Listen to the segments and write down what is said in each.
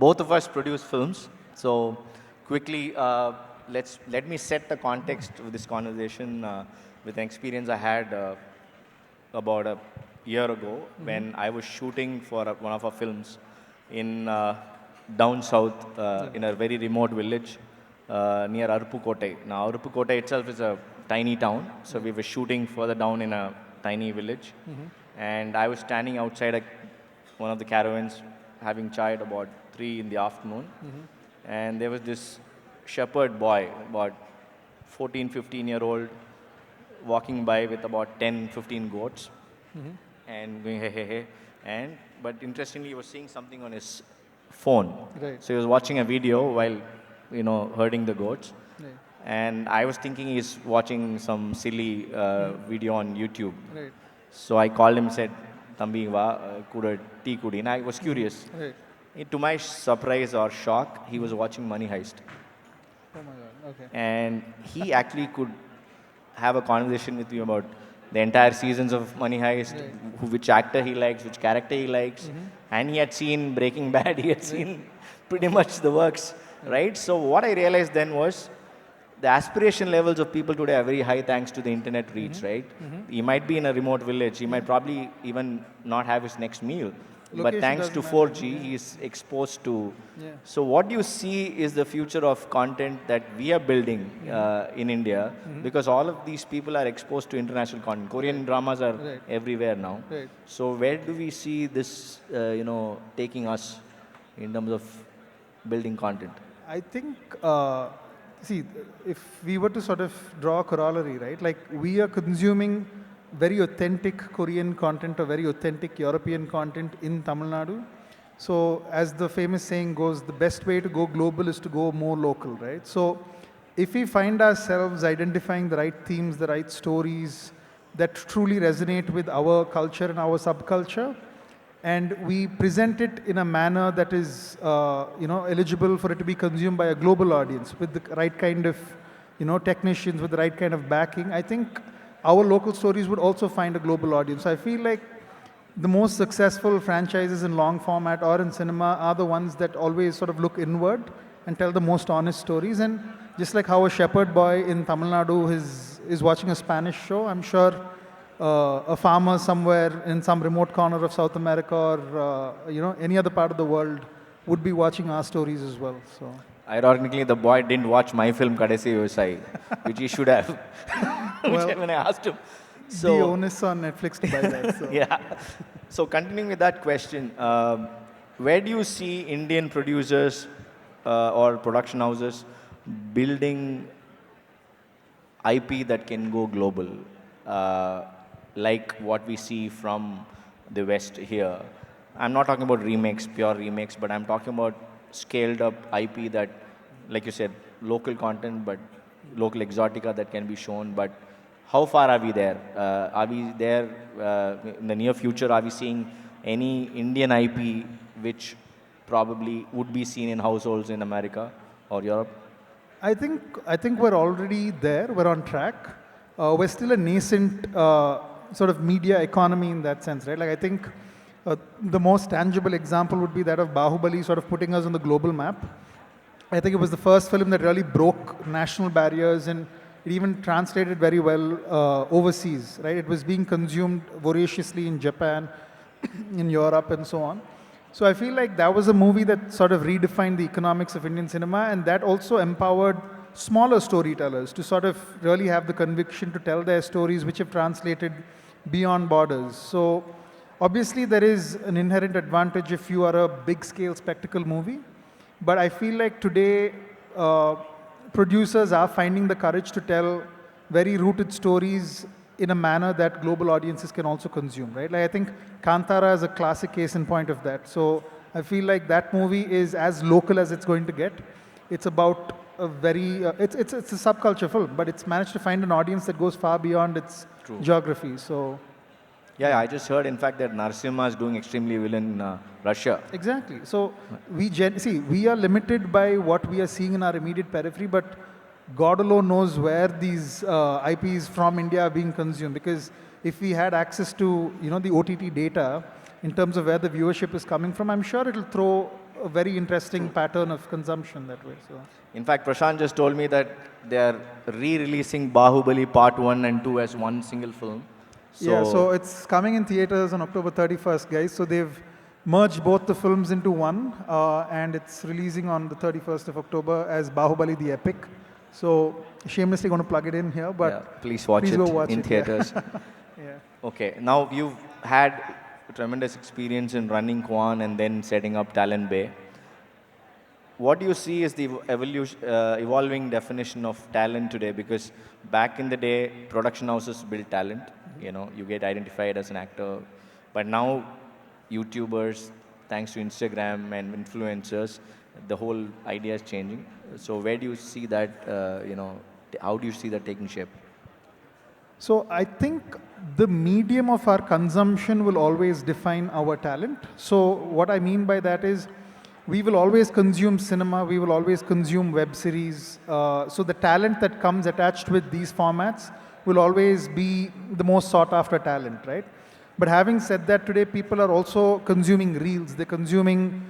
both of us produce films. So quickly, let me set the context of this conversation with an experience I had about a year ago when I was shooting for one of our films in down south in a very remote village near Arupukotai. Now, Arupukotai itself is a tiny town, so we were shooting further down in a tiny village. And I was standing outside one of the caravans having chai at about 3 in the afternoon. And there was this shepherd boy, about 14, 15-year-old, walking by with about 10, 15 goats and going, hey, hey, hey. But interestingly, he was seeing something on his phone. Right. So he was watching a video while, herding the goats. Right. And I was thinking he's watching some silly video on YouTube. Right. So I called him and said, Tambi, va, kuda tea kudi. And I was curious. Right. To my surprise or shock, he was watching Money Heist. Oh my God. Okay. And he actually could have a conversation with me about the entire seasons of Money Heist, which actor he likes, which character he likes. And he had seen Breaking Bad, he had seen pretty much the works, right? So what I realized then was the aspiration levels of people today are very high thanks to the internet reach, right? He might be in a remote village, he might probably even not have his next meal. But thanks to 4G, he's exposed to. So what you see is the future of content that we are building in India, because all of these people are exposed to international content. Korean dramas are everywhere now. So where do we see this, taking us in terms of building content? I think, see, if we were to sort of draw a corollary, right? Like we are consuming very authentic Korean content or very authentic European content in Tamil Nadu. So as the famous saying goes, the best way to go global is to go more local, right? So if we find ourselves identifying the right themes, the right stories that truly resonate with our culture and our subculture, and we present it in a manner that is, eligible for it to be consumed by a global audience with the right kind of, technicians, with the right kind of backing, I think our local stories would also find a global audience. I feel like the most successful franchises in long format or in cinema are the ones that always sort of look inward and tell the most honest stories. And just like how a shepherd boy in Tamil Nadu is watching a Spanish show, I'm sure a farmer somewhere in some remote corner of South America or any other part of the world would be watching our stories as well. So. Ironically, the boy didn't watch my film Kadesi Vyavasai, which he should have. When I asked him. So, the onus on Netflix to buy that. So. Yeah. So continuing with that question, where do you see Indian producers or production houses building IP that can go global, like what we see from the West here? I'm not talking about remakes, pure remakes, but I'm talking about scaled up IP that, like you said, local content, but local exotica that can be shown. But how far are we there? Are we there in the near future? Are we seeing any Indian IP which probably would be seen in households in America or Europe? I think we're already there. We're on track. We're still a nascent sort of media economy in that sense, right? Like I think the most tangible example would be that of Bahubali sort of putting us on the global map. I think it was the first film that really broke national barriers, and it even translated very well overseas, right? It was being consumed voraciously in Japan, in Europe, and so on. So I feel like that was a movie that sort of redefined the economics of Indian cinema, and that also empowered smaller storytellers to sort of really have the conviction to tell their stories which have translated beyond borders. So obviously there is an inherent advantage if you are a big-scale spectacle movie, but I feel like today producers are finding the courage to tell very rooted stories in a manner that global audiences can also consume, right? Like I think Kantara is a classic case in point of that. So I feel like that movie is as local as it's going to get. It's about a very, it's a subculture film, but it's managed to find an audience that goes far beyond its geography. So. Yeah, I just heard, in fact, that Narasimha is doing extremely well in Russia. Exactly. So we are limited by what we are seeing in our immediate periphery, but God alone knows where these IPs from India are being consumed. Because if we had access to the OTT data in terms of where the viewership is coming from, I'm sure it'll throw a very interesting pattern of consumption that way. So. In fact, Prasanth just told me that they are re-releasing Bahubali Part 1 and 2 as one single film. So it's coming in theaters on October 31st, guys. So they've merged both the films into one, and it's releasing on the 31st of October as Bahubali the Epic. So shamelessly going to plug it in here, but yeah, please watch it go watch in it, theaters. Yeah. Okay, now you've had tremendous experience in running Quan and then setting up Talent Bay. What do you see is the evolving definition of talent today? Because back in the day, production houses build talent. You know, you get identified as an actor. But now, YouTubers, thanks to Instagram and influencers, the whole idea is changing. So where do you see that, how do you see that taking shape? So I think the medium of our consumption will always define our talent. So what I mean by that is we will always consume cinema, we will always consume web series. So the talent that comes attached with these formats will always be the most sought after talent, right? But having said that, today people are also consuming reels. They're consuming,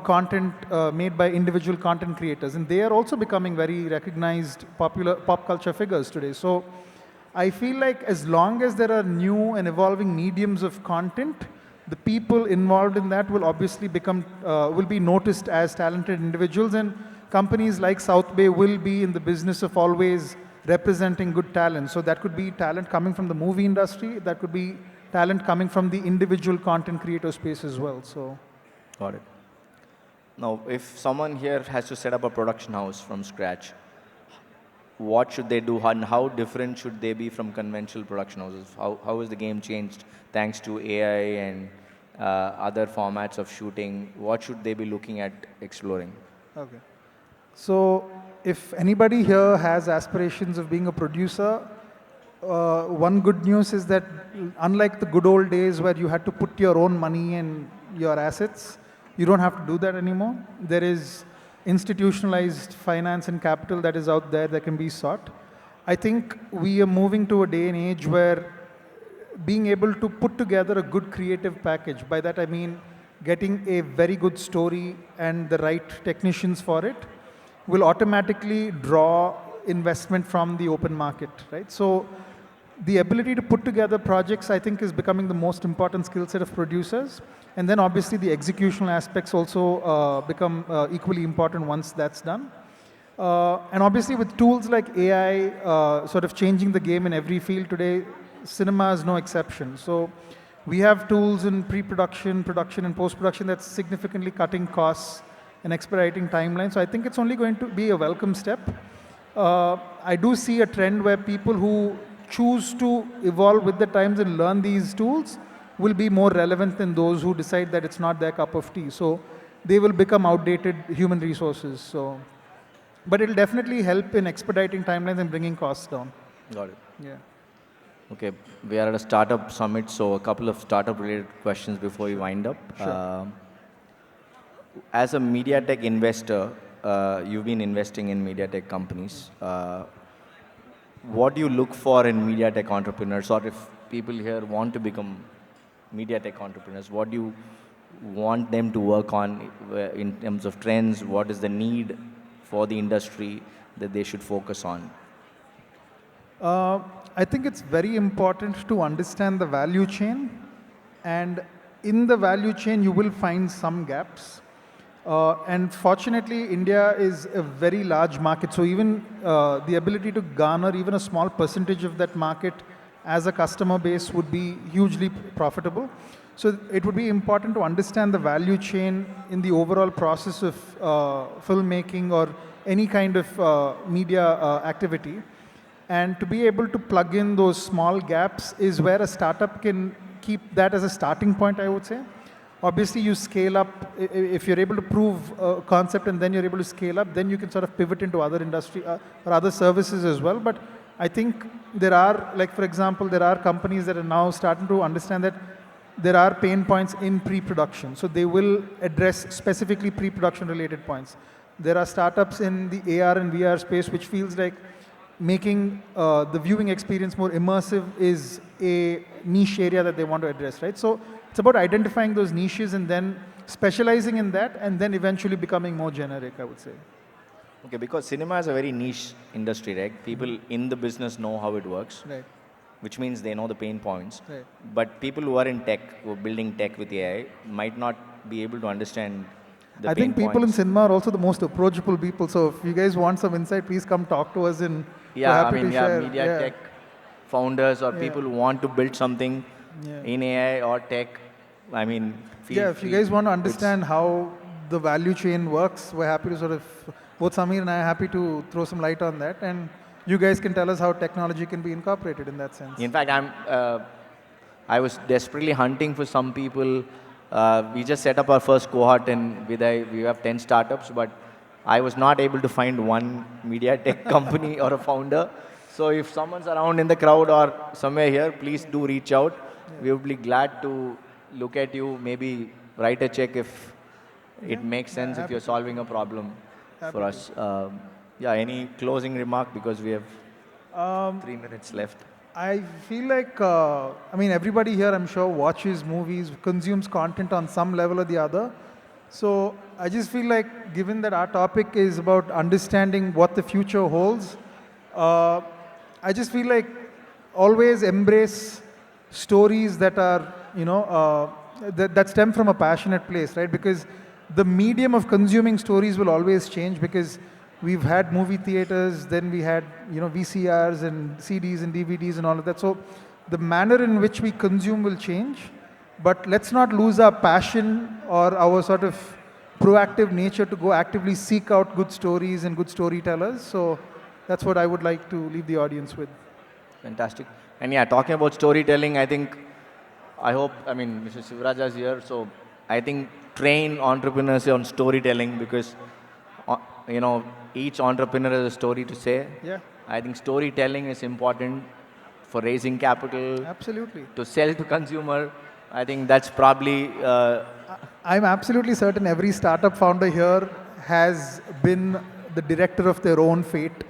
content made by individual content creators, and they are also becoming very recognized, popular pop culture figures today. So I feel like as long as there are new and evolving mediums of content, the people involved in that will obviously will be noticed as talented individuals, and companies like South Bay will be in the business of always representing good talent. So that could be talent coming from the movie industry, that could be talent coming from the individual content creator space as well. So, got it. Now, if someone here has to set up a production house from scratch, what should they do and how different should they be from conventional production houses? How has the game changed thanks to AI and other formats of shooting? What should they be looking at exploring? Okay. So, if anybody here has aspirations of being a producer, one good news is that unlike the good old days where you had to put your own money and your assets, you don't have to do that anymore. There is institutionalized finance and capital that is out there that can be sought. I think we are moving to a day and age where being able to put together a good creative package, by that I mean getting a very good story and the right technicians for it, will automatically draw investment from the open market, right? So the ability to put together projects, I think, is becoming the most important skill set of producers. And then obviously the executional aspects also become equally important once that's done. And obviously with tools like AI sort of changing the game in every field today, cinema is no exception. So we have tools in pre-production, production, and post-production that's significantly cutting costs and expediting timelines. So I think it's only going to be a welcome step. I do see a trend where people who choose to evolve with the times and learn these tools will be more relevant than those who decide that it's not their cup of tea. So they will become outdated human resources. So, but it'll definitely help in expediting timelines and bringing costs down. Got it. Yeah. Okay, we are at a startup summit, so a couple of startup-related questions before we wind up. Sure. As a media tech investor, you've been investing in media tech companies. What do you look for in media tech entrepreneurs, or if people here want to become media tech entrepreneurs, what do you want them to work on in terms of trends? What is the need for the industry that they should focus on? I think it's very important to understand the value chain, and in the value chain you will find some gaps. And fortunately, India is a very large market, so even the ability to garner even a small percentage of that market as a customer base would be hugely profitable. So it would be important to understand the value chain in the overall process of filmmaking or any kind of media activity. And to be able to plug in those small gaps is where a startup can keep that as a starting point, I would say. Obviously, you scale up. If you're able to prove a concept and then you're able to scale up, then you can sort of pivot into other industry or other services as well. But I think there are, like for example, there are companies that are now starting to understand that there are pain points in pre-production. So they will address specifically pre-production related points. There are startups in the AR and VR space which feels like making the viewing experience more immersive is a niche area that they want to address, right? So it's about identifying those niches and then specializing in that and then eventually becoming more generic, I would say. Okay, because cinema is a very niche industry, right? People in the business know how it works, Right, which means they know the pain points. right. But people who are in tech, who are building tech with AI, might not be able to understand the I pain think people in points. cinema are also the most approachable people. So if you guys want some insight, please come talk to us and we're Yeah, I happy mean, to yeah, share. media Yeah, tech founders or yeah, people who want to build something yeah. in AI or tech, I mean, feel Yeah, if you free. guys want to It's understand how the value chain works, we're happy to sort of, both Samir and I are happy to throw some light on that. And you guys can tell us how technology can be incorporated in that sense. in fact, I was desperately hunting for some people. We just set up our first cohort in Vidai. We have 10 startups, but I was not able to find one media tech company or a founder. So if someone's around in the crowd or somewhere here, please do reach out. We would be glad to look at you, maybe write a check if Yeah, it makes sense if happy you're to. solving a problem for Happy us. Yeah, any closing remark because we have to. 3 minutes left. I feel like, I mean, everybody here, I'm sure, watches movies, consumes content on some level or the other. So I just feel like, given that our topic is about understanding what the future holds, uh, I just feel like always embrace stories that are, that stem from a passionate place, right? Because the medium of consuming stories will always change because we've had movie theaters, then we had, VCRs and CDs and DVDs and all of that. So the manner in which we consume will change, but let's not lose our passion or our sort of proactive nature to go actively seek out good stories and good storytellers. So that's what I would like to leave the audience with. Fantastic. And yeah, talking about storytelling, I hope, Mr. Sivaraja is here, so I think train entrepreneurs on storytelling because, uh, each entrepreneur has a story to say. Yeah, I think storytelling is important for raising capital, absolutely. to sell to consumer. I think that's probably, I'm absolutely certain every startup founder here has been the director of their own fate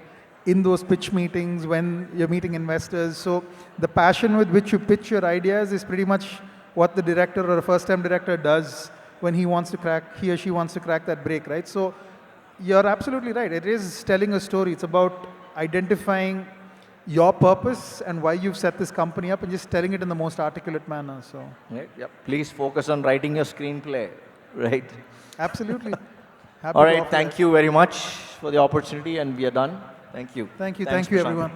in those pitch meetings when you're meeting investors. So the passion with which you pitch your ideas is pretty much what the director or a first-time director does when he or she wants to crack that break, right? So you're absolutely right. It is telling a story. It's about identifying your purpose and why you've set this company up and just telling it in the most articulate manner. So right, yep. Please focus on writing your screenplay, right? absolutely. Happy All to right, offer thank that. you very much for the opportunity and we are done. Thank you. Thank you. Thanks, Thank you, Prasanth. everyone.